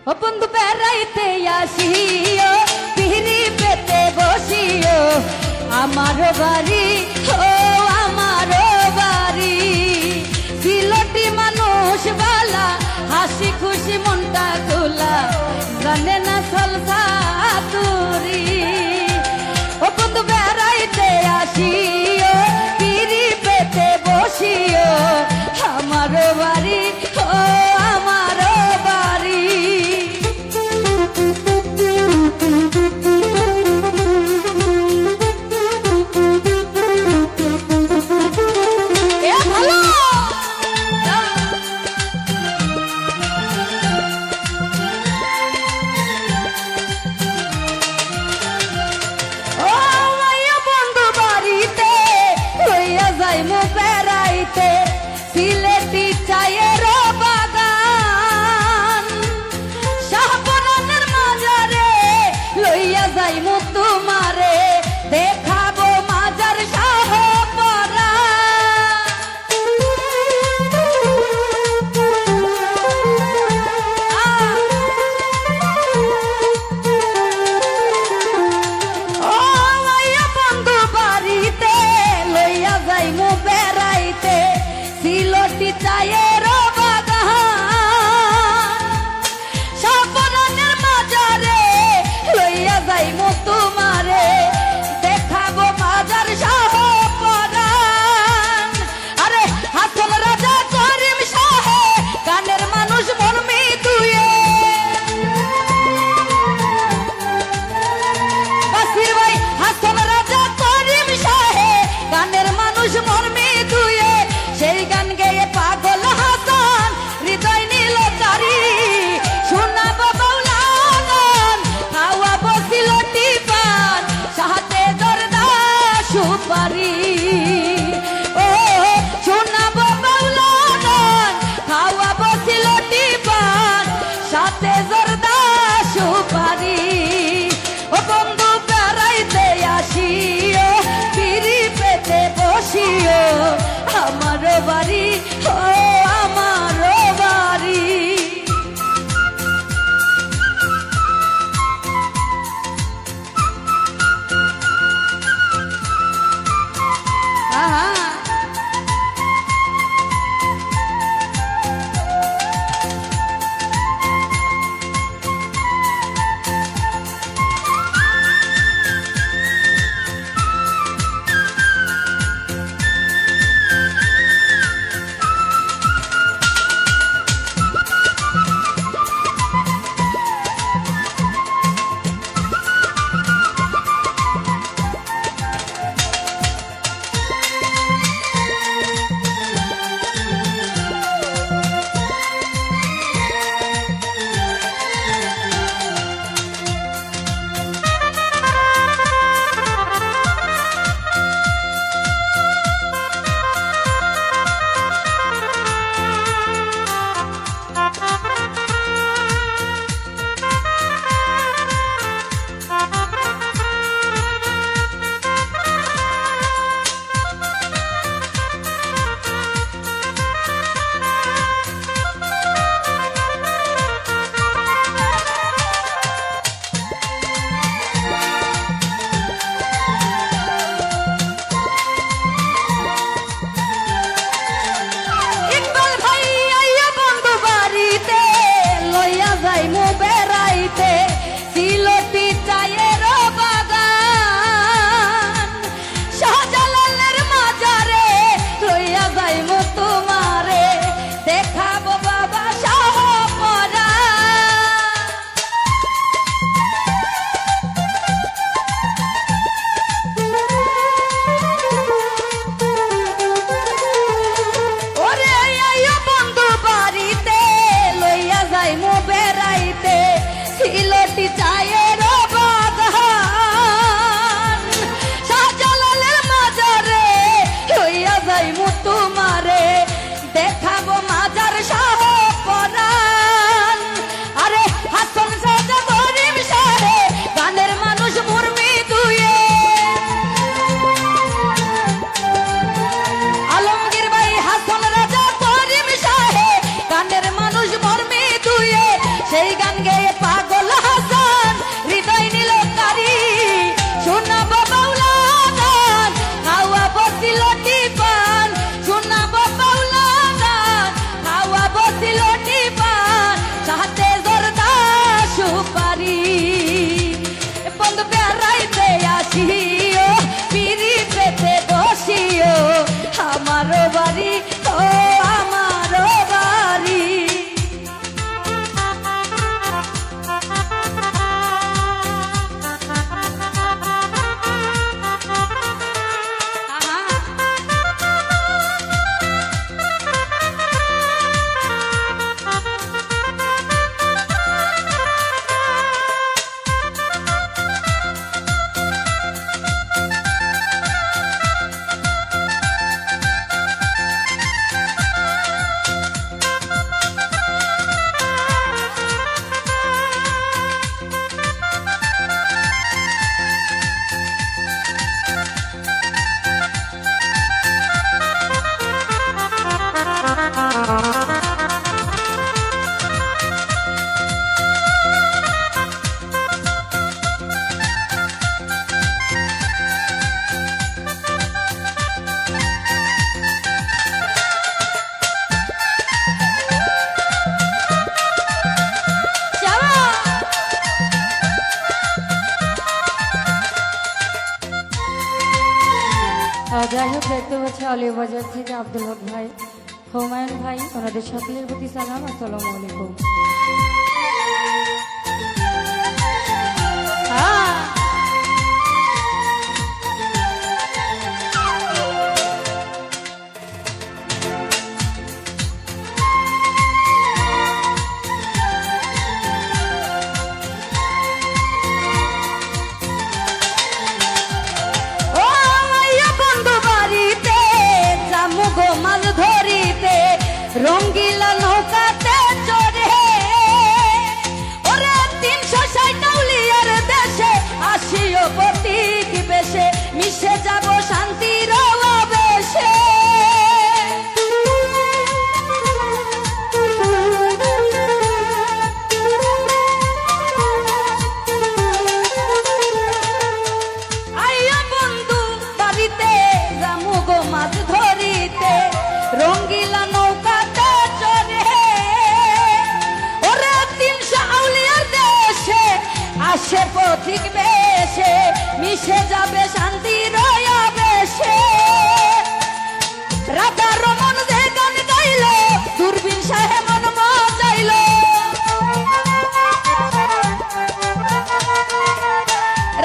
ও বন্ধু বেড়াইতে আসিও পিহরি পেতে বসিও আমারও বাড়ি ও আমারও বাড়ি সিলটি মানুষ বালা হাসি খুশি মনটা খোলা জানে না সলসা তুরি ও বন্ধু বেড়াইতে আসিও পিহরি পেতে বসিও আমারও বাড়ি ও আমারও বাড়ি গেয়ে পাগল হাসান হৃদয় নিল তারি শোনাবো বাউলা গান খাওয়াবো সিলটি পান শোনাবো বাউলা গান খাওয়াবো সিলটি পান সাথে জর্দা সুপারি বন্ধু বেড়াইতে আসিও পিড়ি পেতে বসিও আমারও বাড়ি ও আমারও বাড়ি যাই হোক দেখতে পাচ্ছি আলিয়া বাজার থেকে আব্দুল হক ভাই হুমায়ুন ভাই ওনাদের সকলের প্রতি সালাম আসসালামু আলাইকুম রঙ্গিলা নৌকাতে চড়ে ওরে 360 আউলিয়ার দেশে আসিও প্রতীক বেশে মিশে যাব শান্তির আবেশে আইয়া বন্ধু বাড়িতে যামু গো মাছ ধরিতে রঙ্গিলা নৌকা আসে পথিক বেশে মিশে যাবে শান্তির আবেশে রাধা রমন যে গান গাইল দূরবীন সাহে মন মজাইল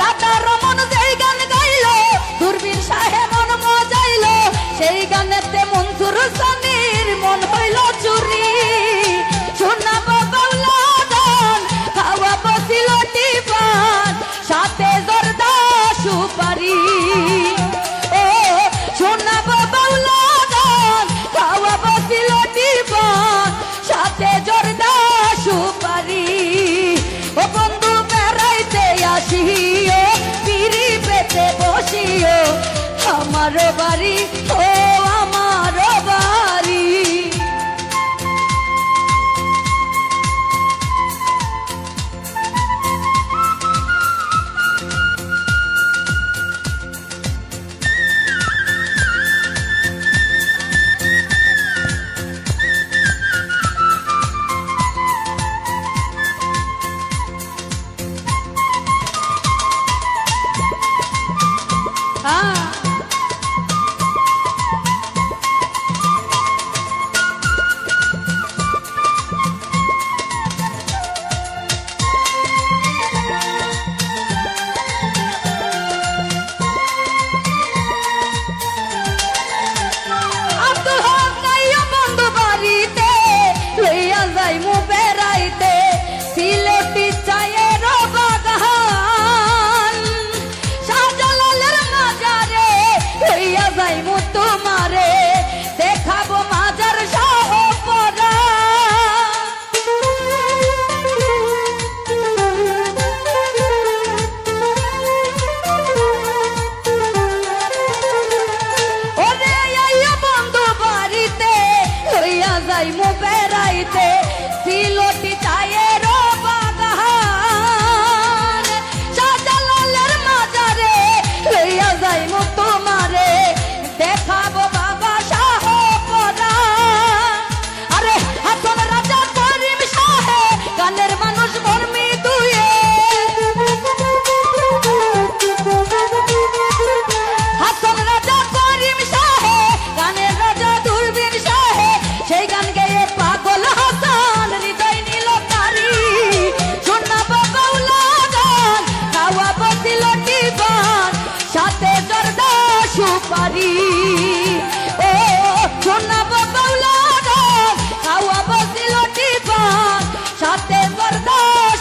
রাধা রমন যে গান গাইল দূরবীন সাহে মন মজাইল সেই গানেতে মনসুর সানির মন হইল চুরি শোনাবো বাউলা গান খাওয়াবো সিলটি পান সাথে জর্দা সুপারি ও শোনাবো বাউলা গান খাওয়াবো সিলটি পান সাথে জর্দা সুপারি ও বন্ধু বেড়াইতে আসিও পিড়ি পেতে বসিও আমারও বাড়ি ও আমারও বাড়ি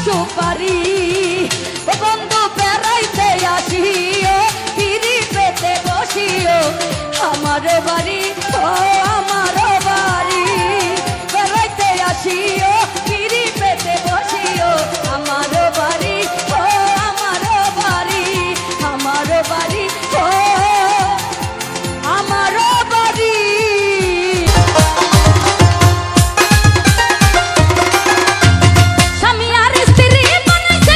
সুপারি ও বন্ধু বেড়াইতে আসিও পিড়ি পেতে বসিও আমার বাড়ি ও আমার বাড়ি বেড়াইতে আসিও পিড়ি পেতে বসিও আমার বাড়ি ও আমার বাড়ি আমার বাড়ি ও আমার বাড়ি স্বামী আর স্ত্রী বানাইছে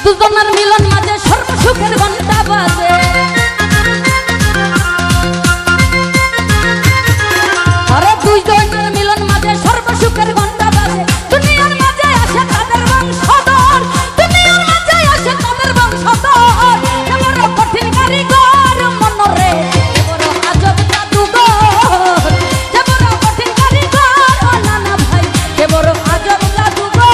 দুজনের মিলন মাঝে সর্বসুখের ঘন্টা বাজে আরে দুইজনের মিলন মাঝে সর্বসুখের ঘন্টা বাজে দুনিয়ার মাঝে আসে তাদের বংশধর দুনিয়ার মাঝে আসে তাদের বংশধর বড় কঠিন কারিগর মনরে বড় আজব জাদুঘর বড় কঠিন কারিগর ও নানা ভাই বড় আজব জাদুঘর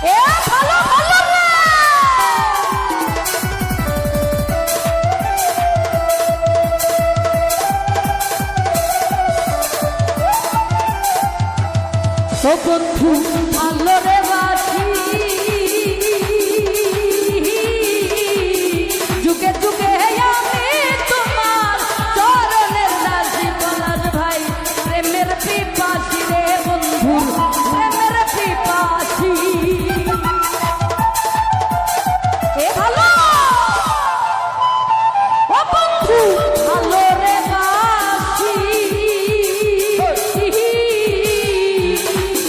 এ ভালো ভালো রে ও বন্ধু ভালো রে বাসি যুগে যুগে আমি তোমার চরণের দাসী পলাশ ভাই প্রেমের পিপাসী রে বন্ধু প্রেমের পিপাসী এ ভালো ও বন্ধু ভালো রে বাসি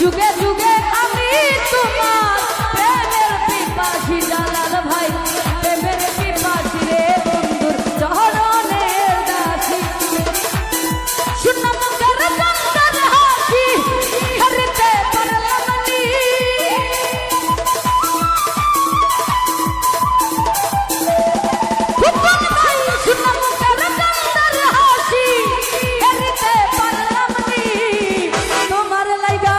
যুগে যুগে আমি তোমার প্রেমের পিপাসী জালাল ভাই প্রেমের পিপাসী রে বন্ধুর চরণের দাসী শুনলাম মুখের চন্দন হাসি হারিতে পারলাম নি ফুটবল ভাই শুনলাম মুখের চন্দন হাসি হারিতে পারলাম নি তোমার লাইগা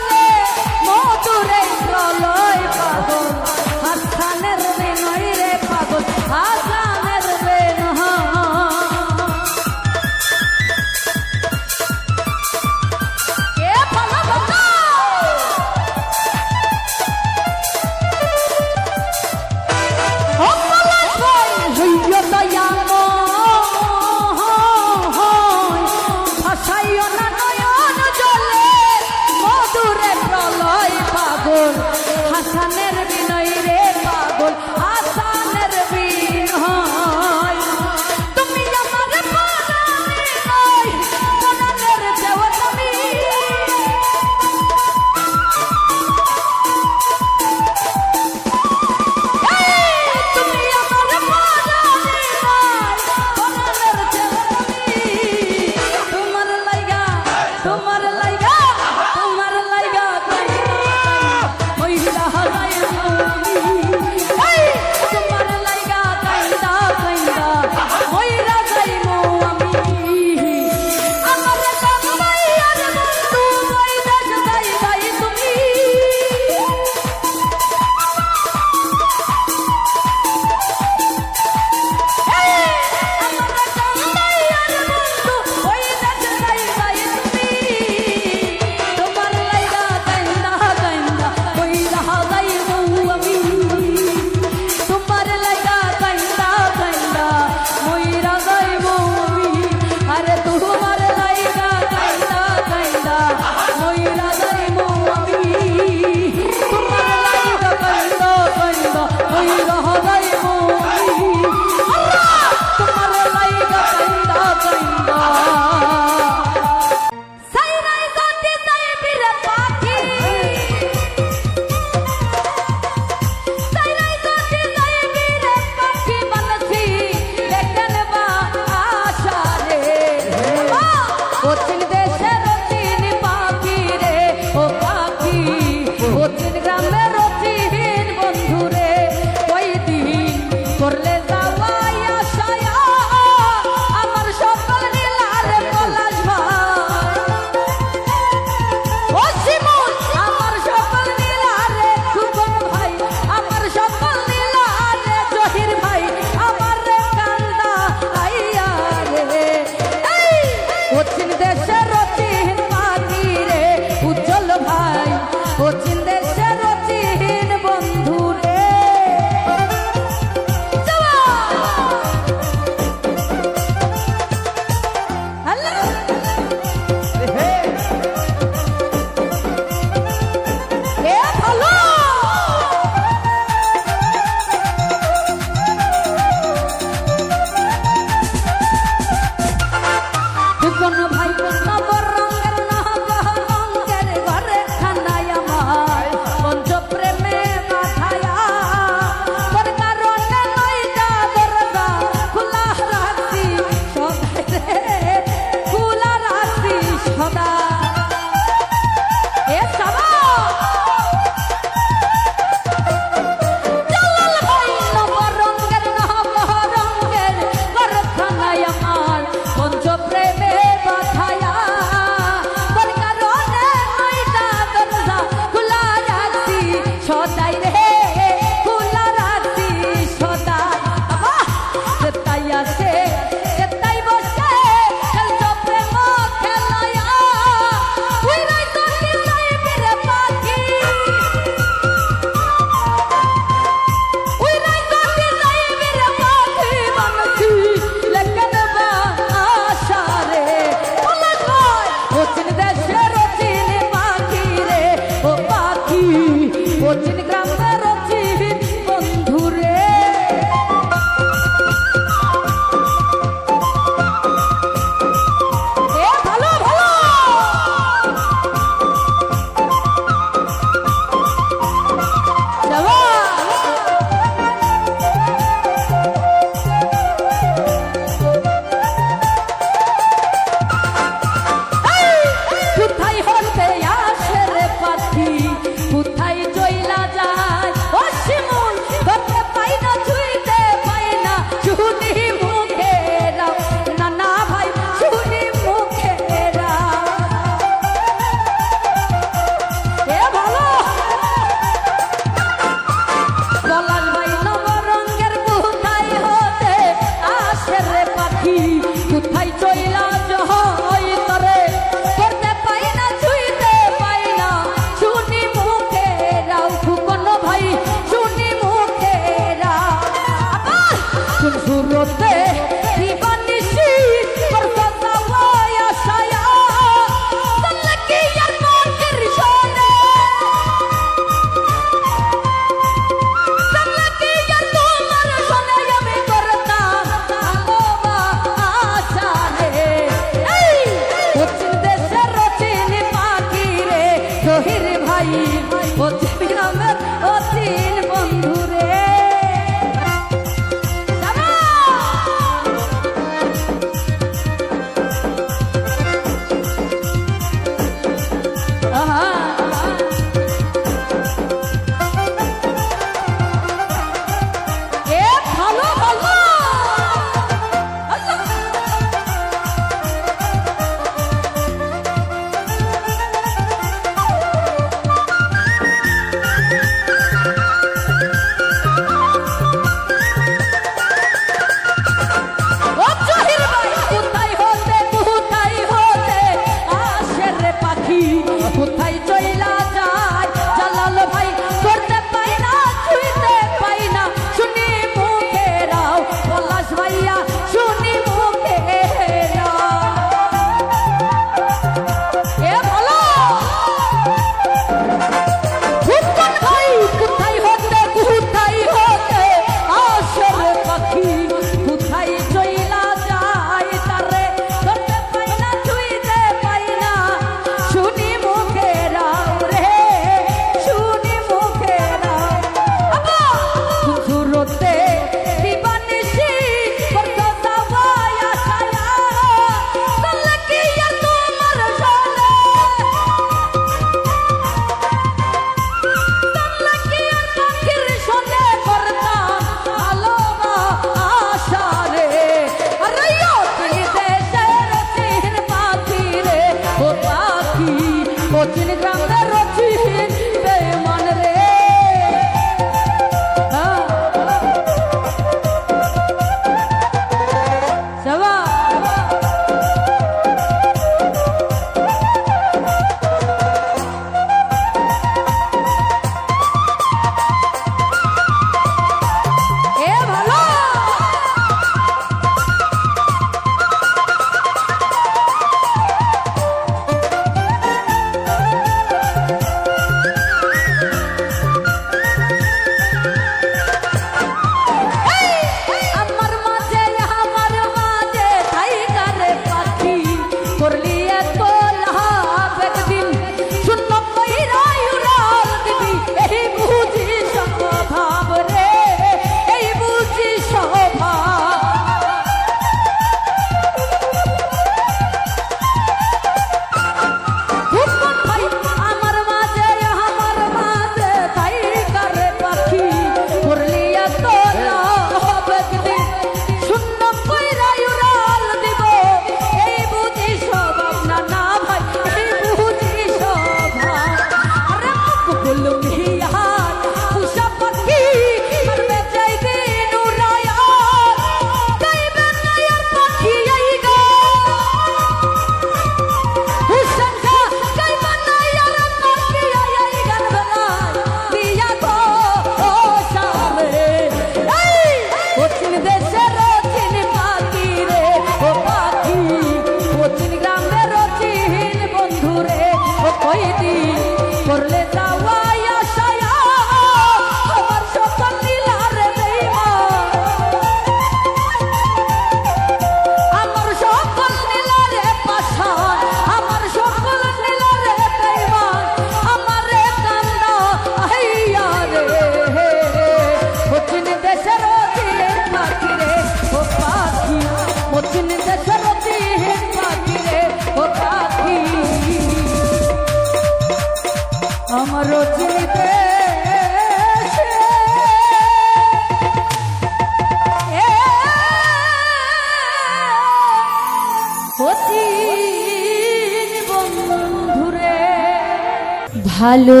ভালো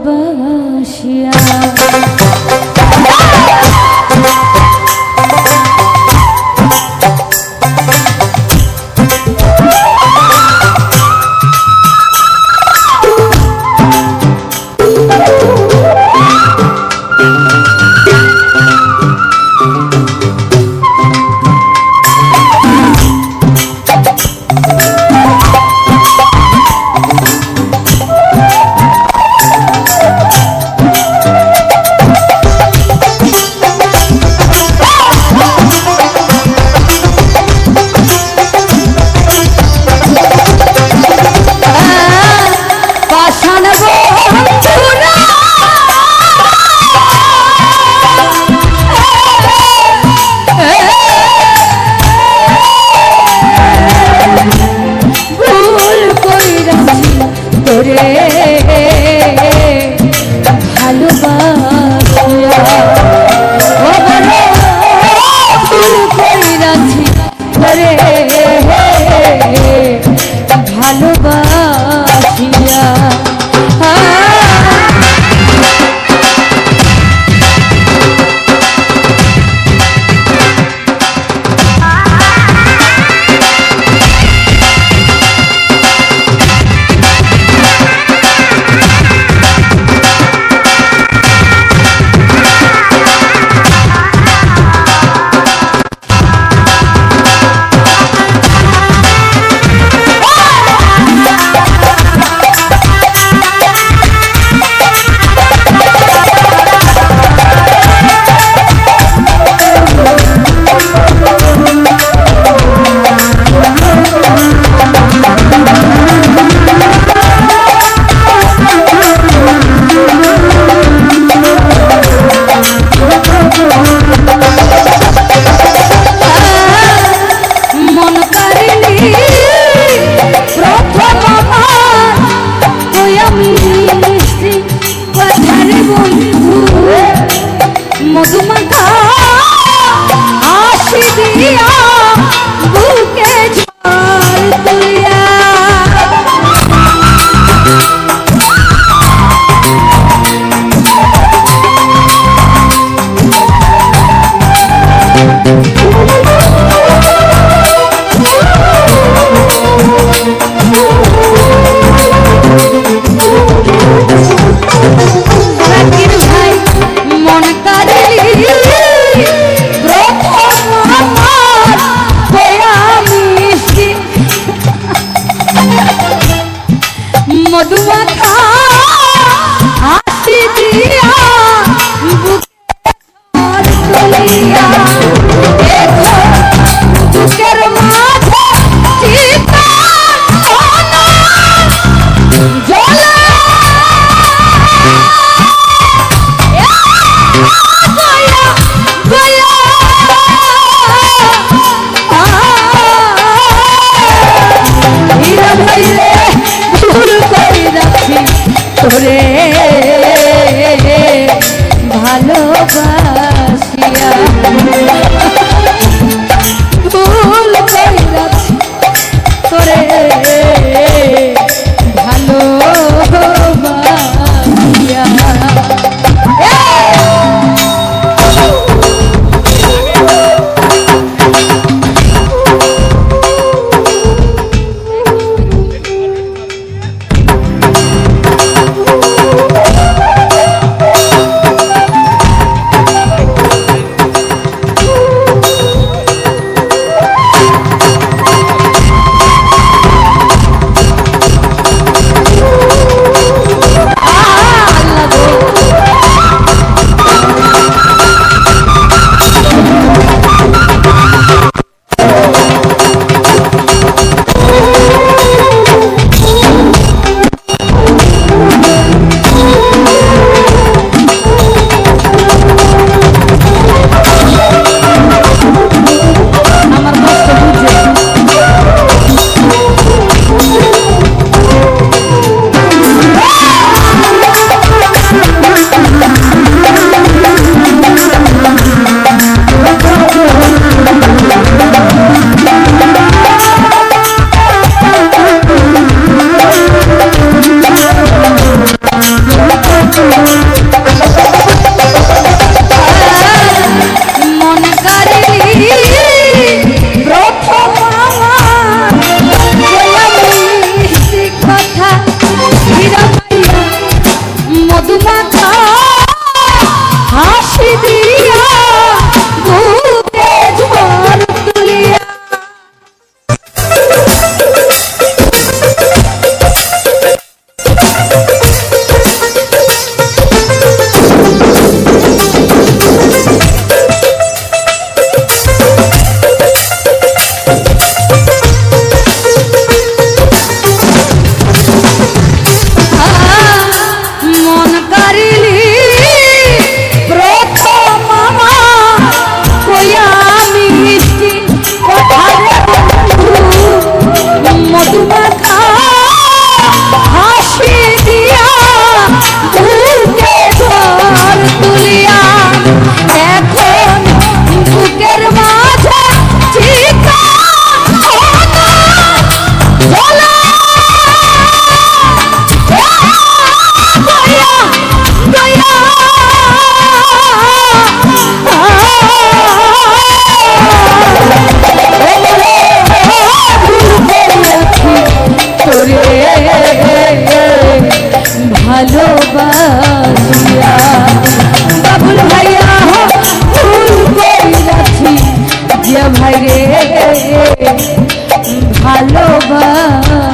বাসিয়া দিয়া এখন বুকের মাঝে চিতা জ্বলা ভালোবাসিয়া বাবুল ভাইয়া ভুল কইরাছি যে ভাই রে ভালোবাসিয়া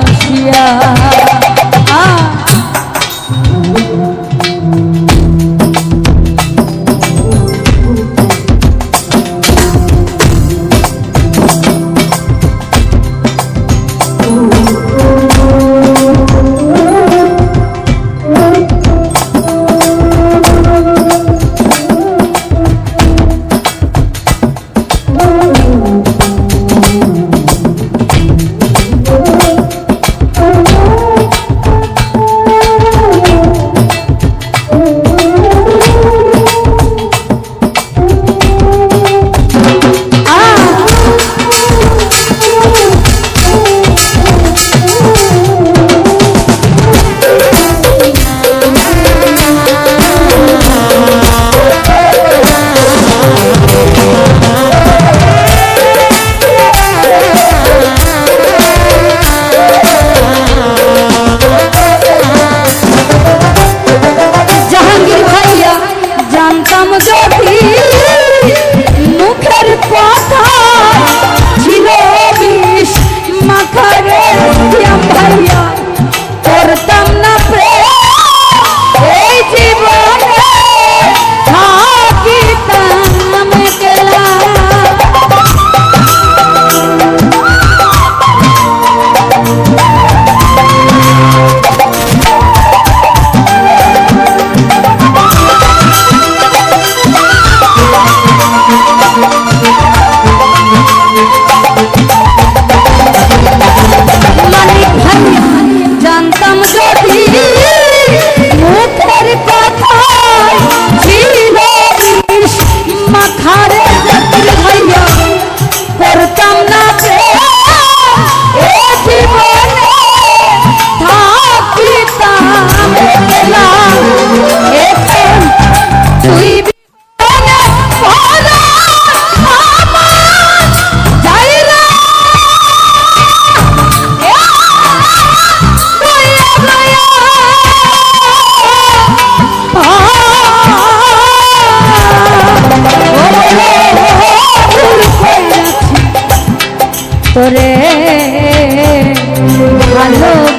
তোরে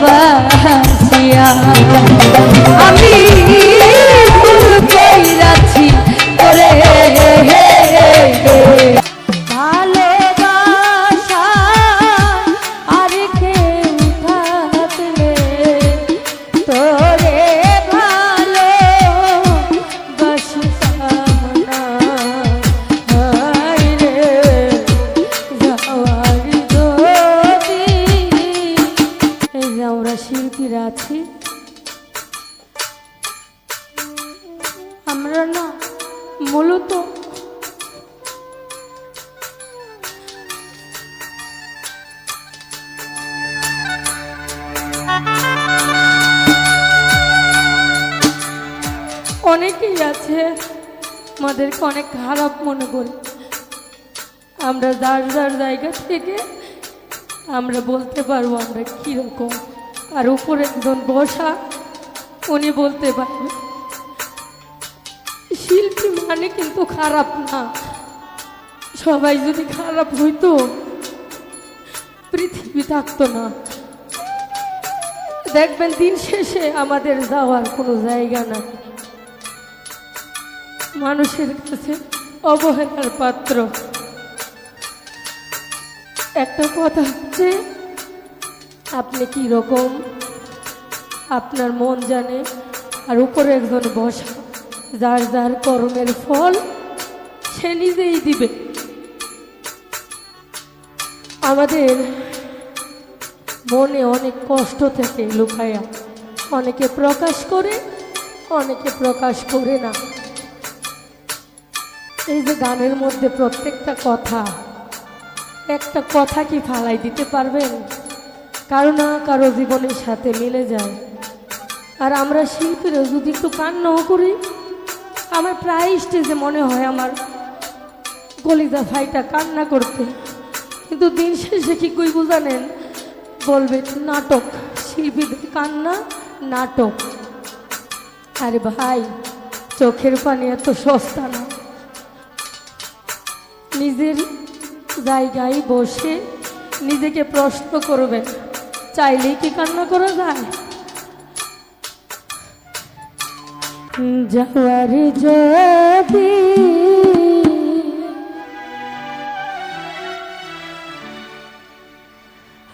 ভালোবাসিয়া আমি ভুল কইরাছি তোরে ভালোবাসা আর কেউ থাকলে তোরে ভালোবাসতাম না হায় রে যাওয়ার যদি এই যে আমরা শিল্পীরা আছি আমরা না মূলত অনেকেই আছে আমাদেরকে অনেক খারাপ মনে করি আমরা যার যার জায়গা থেকে আমরা বলতে পারবো আমরা কীরকম আর উপরে একজন বসা উনি বলতে পারবে শিল্পী মানে কিন্তু খারাপ না সবাই যদি খারাপ হইতো পৃথিবী থাকতো না দেখবেন দিন শেষে আমাদের যাওয়ার কোনো জায়গা নাই মানুষের কাছে অবহেলার পাত্র একটা কথা হচ্ছে আপনি কি রকম আপনার মন জানে আর উপরে একজন বসা যার যার কর্মের ফল সে নিজেই দিবে আমাদের মনে অনেক কষ্ট থেকে লুকায়া অনেকে প্রকাশ করে অনেকে প্রকাশ করে না এই যে গানের মধ্যে প্রত্যেকটা কথা, একটা কথা কি ফালাই দিতে পারবেন? কারো না কারো জীবনের সাথে মিলে যায়। আর আমরা শিল্পীরা যদি একটু কান্নাও করি, আমার প্রায় স্টেজে মনে হয় আমার কলিজা ফাইটা কান্না করতে, কিন্তু দিন শেষে কি কই জানেন? বলবে নাটক, শিল্পীদের কান্না নাটক। আরে ভাই, চোখের পানি এত সস্তা না। নিজের জায়গায় বসে নিজেকে প্রশ্ন করবেন, চাইলেই কি কান্না করা যায়? যাওয়ার যদি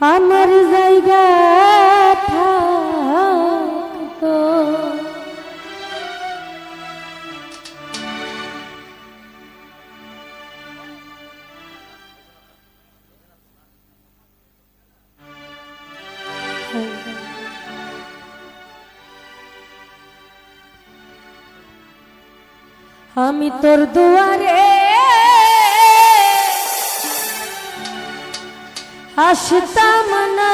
আমার জায়গা থাকতো, আমি তোর দুয়ারে আসতাম না,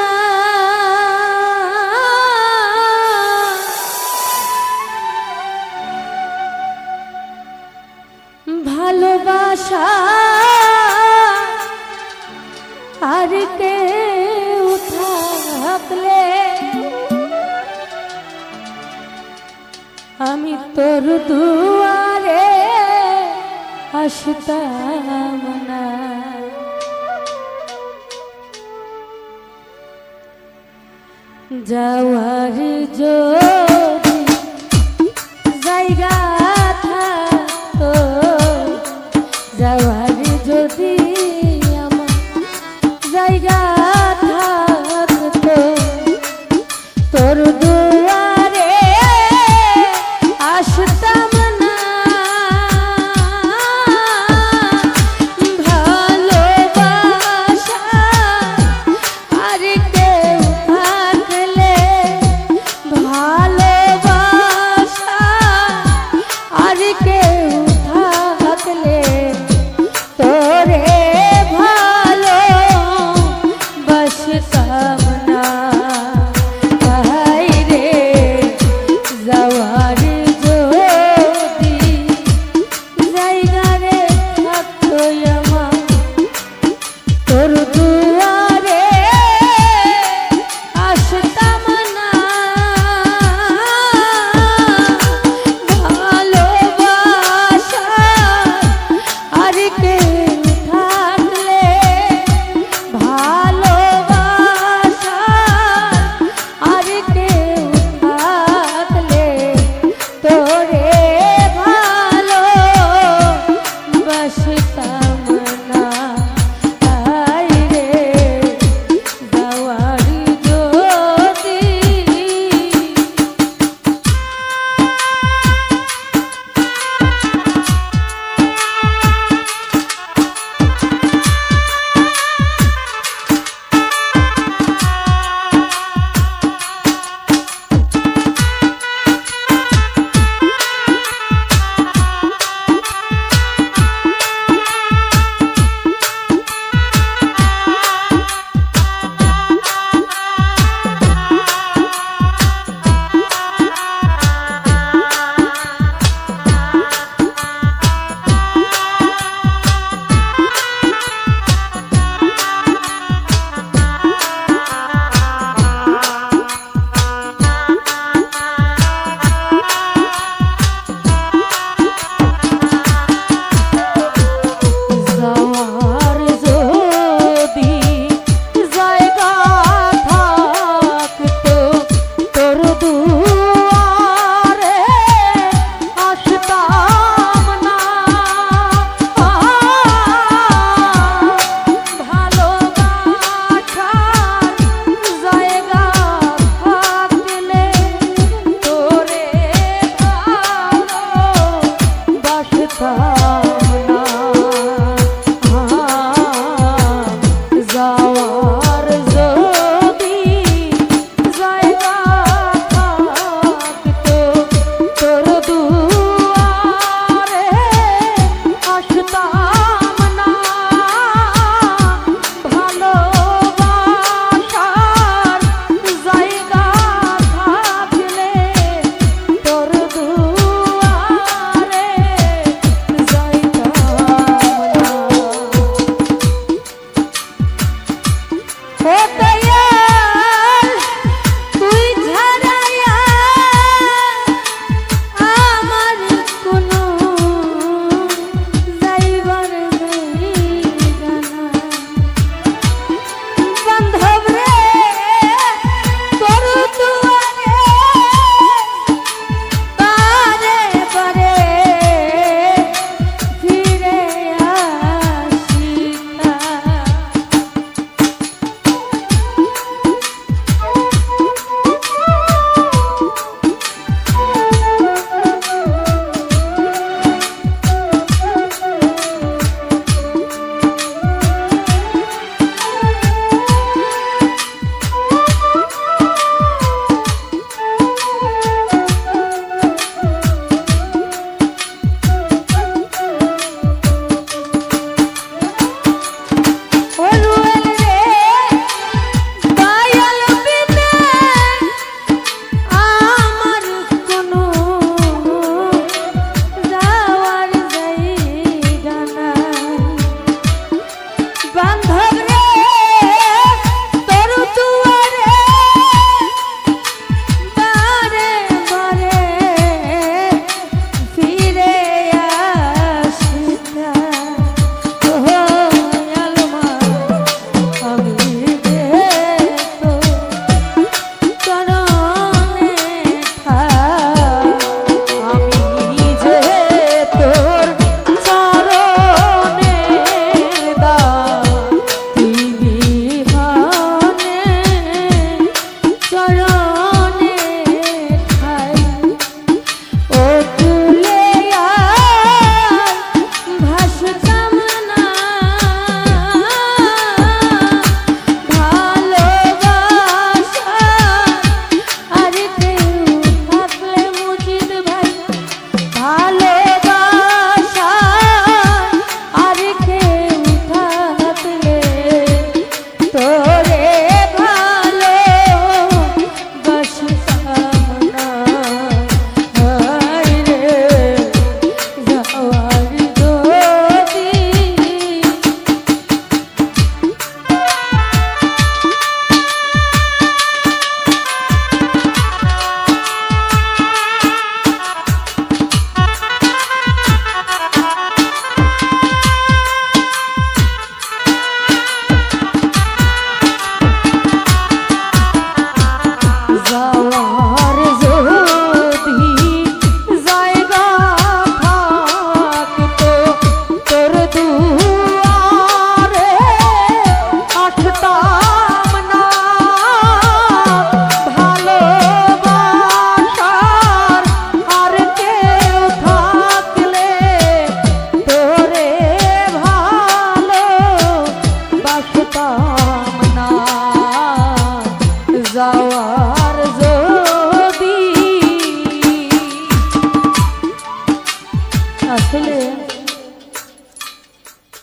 ভালোবাসা আর কেউ থাকলে আমি তোর দুয়ারে আসতাম না। যাওয়ার যদি জায়গা থাকতো, যাওয়ার যদি আমার জায়গা থাকতো, তোর দুয়ারে আসতাম না, ভালোবাসা আর কেউ থাকলে, ভালোবাসা আর কেউ থাকলে তোরে ভালো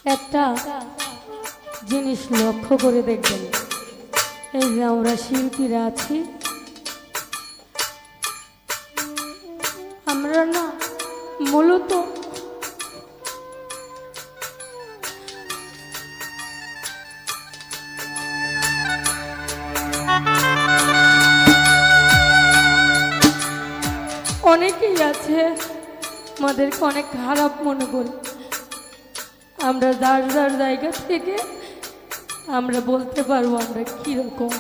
একটা জিনিস লক্ষ্য করে দেখবেন, এই যে আমরা শিল্পীরা আছি, আমরা না মূলত অনেকেই আছে আমাদেরকে অনেক খারাপ মনে করি। আমরা যার যার জায়গা থেকে আমরা বলতে পারবো আমরা কীরকম,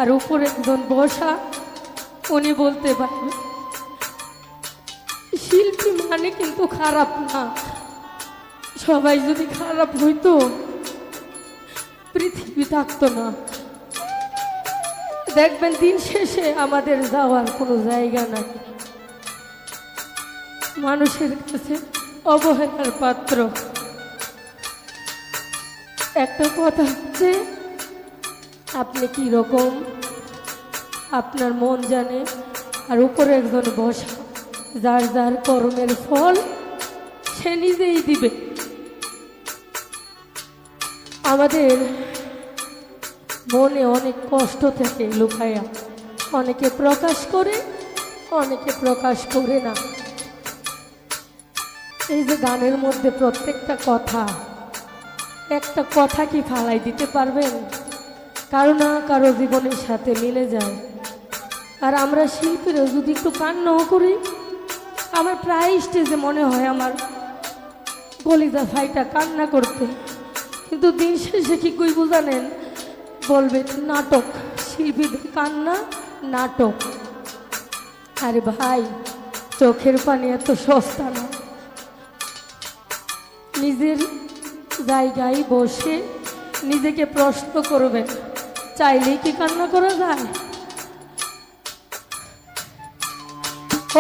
আর উপরে একজন বসা উনি বলতে পারবে। শিল্পী মানে কিন্তু খারাপ না, সবাই যদি খারাপ হইতো পৃথিবী থাকতো না। দেখবেন দিন শেষে আমাদের যাওয়ার কোনো জায়গা নাই, মানুষের কাছে অবহেলার পাত্র। একটা কথা হচ্ছে আপনি কি রকম আপনার মন জানে, আর উপরে একজন বসা যার যার কর্মের ফল সে নিজেই দিবে। আমাদের মনে অনেক কষ্ট থেকে লুকায়া, অনেকে প্রকাশ করে অনেকে প্রকাশ করে না। এই যে গানের মধ্যে প্রত্যেকটা কথা, একটা কথা কি ফালাই দিতে পারবেন? কারো না কারো জীবনের সাথে মিলে যায়। আর আমরা শিল্পীরা যদি একটু কান্নাও করি, আমার প্রায় স্টেজে মনে হয় আমার কলিজা ফাইটা কান্না করতে, কিন্তু দিন শেষে কি কই জানেন? বলবে নাটক, শিল্পীদের কান্না নাটক। আরে ভাই, চোখের পানি এত সস্তা না। নিজের জায়গায় বসে নিজেকে প্রশ্ন করবেন, চাইলেই কি কান্না করা যায়?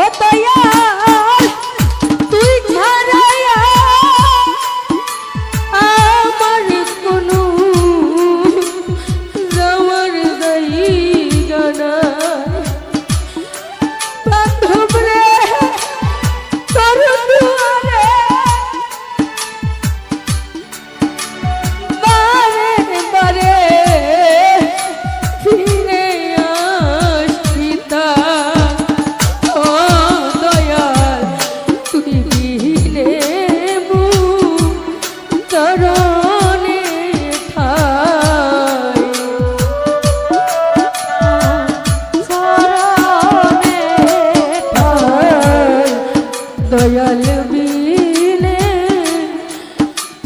ও দয়াল তুই ছাড়াইয়া আমার কোনো যাওয়ার জায়গা নাই, বান্ধব রে তোর দুয়ারে বারে বারে ফিরে আসবি তা। ও দয়াল তুই দিলে চরণে ঠাই, চরণে ঠাই, দয়াল বিনে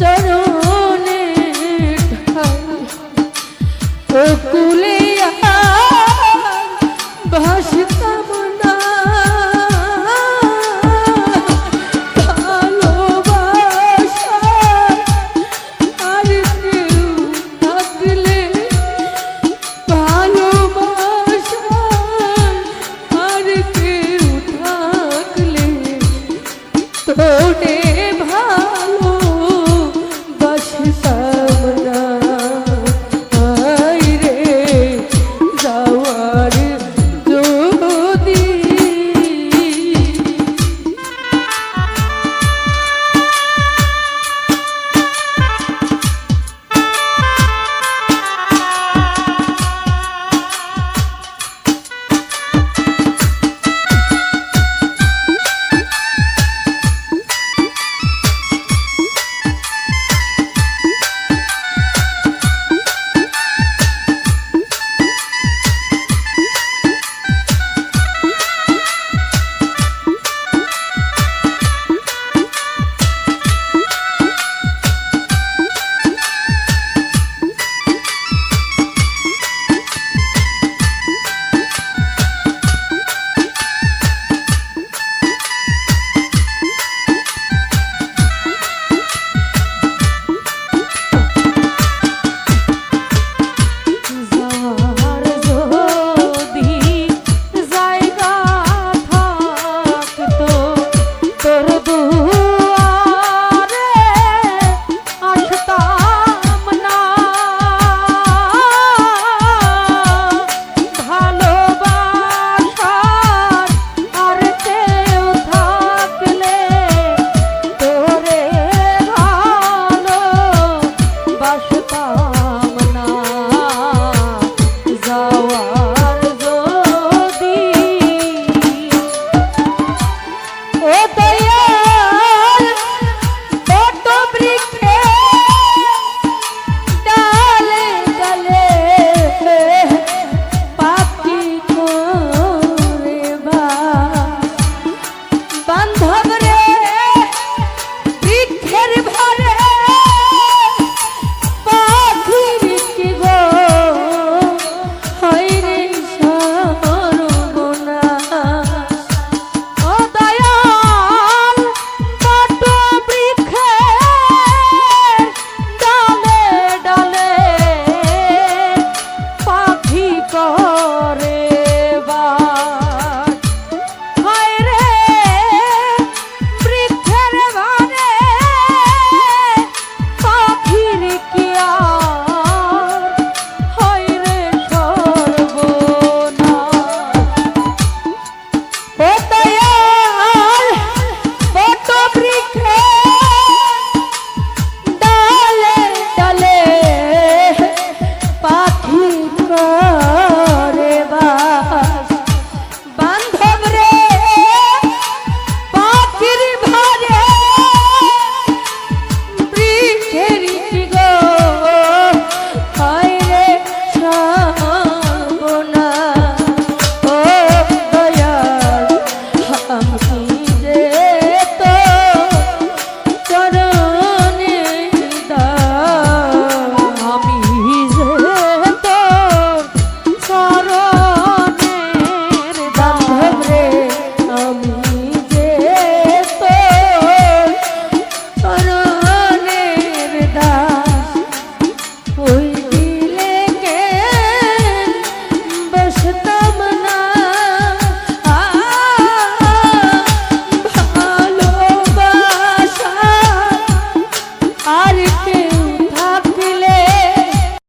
চরণে ঠাই। ও কুলে ভাস